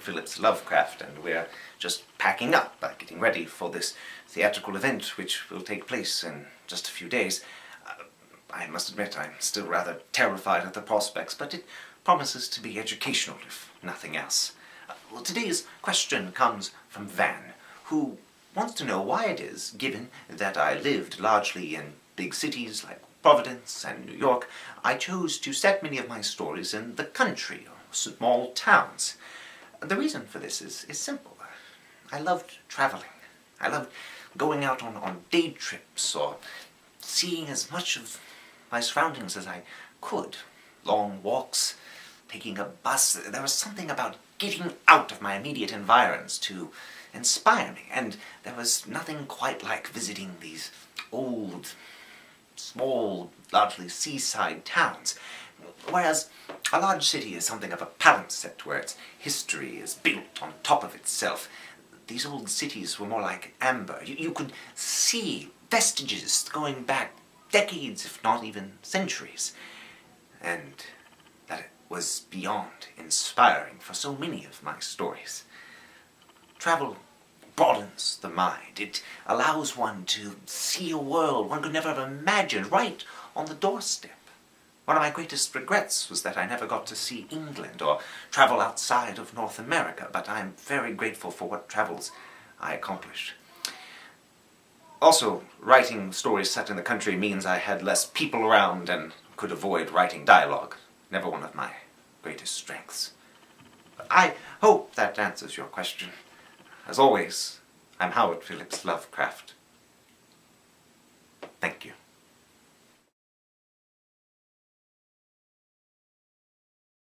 Phillips Lovecraft, and we're just packing up, getting ready for this theatrical event which will take place in just a few days. I must admit I'm still rather terrified at the prospects, but it promises to be educational, if nothing else. Well, today's question comes from Van, who wants to know why it is, given that I lived largely in big cities like Providence and New York, I chose to set many of my stories in the country or small towns. The reason for this is simple. I loved traveling. I loved going out on day trips or seeing as much of my surroundings as I could. Long walks, taking a bus. There was something about getting out of my immediate environs to inspire me, and there was nothing quite like visiting these old, small, largely seaside towns. Whereas a large city is something of a palimpsest where its history is built on top of itself. These old cities were more like amber. You could see vestiges going back decades, if not even centuries. And that it was beyond inspiring for so many of my stories. Travel broadens the mind. It allows one to see a world one could never have imagined right on the doorstep. One of my greatest regrets was that I never got to see England or travel outside of North America, but I'm very grateful for what travels I accomplished. Also, writing stories set in the country means I had less people around and could avoid writing dialogue. Never one of my greatest strengths. But I hope that answers your question. As always, I'm Howard Phillips Lovecraft. Thank you.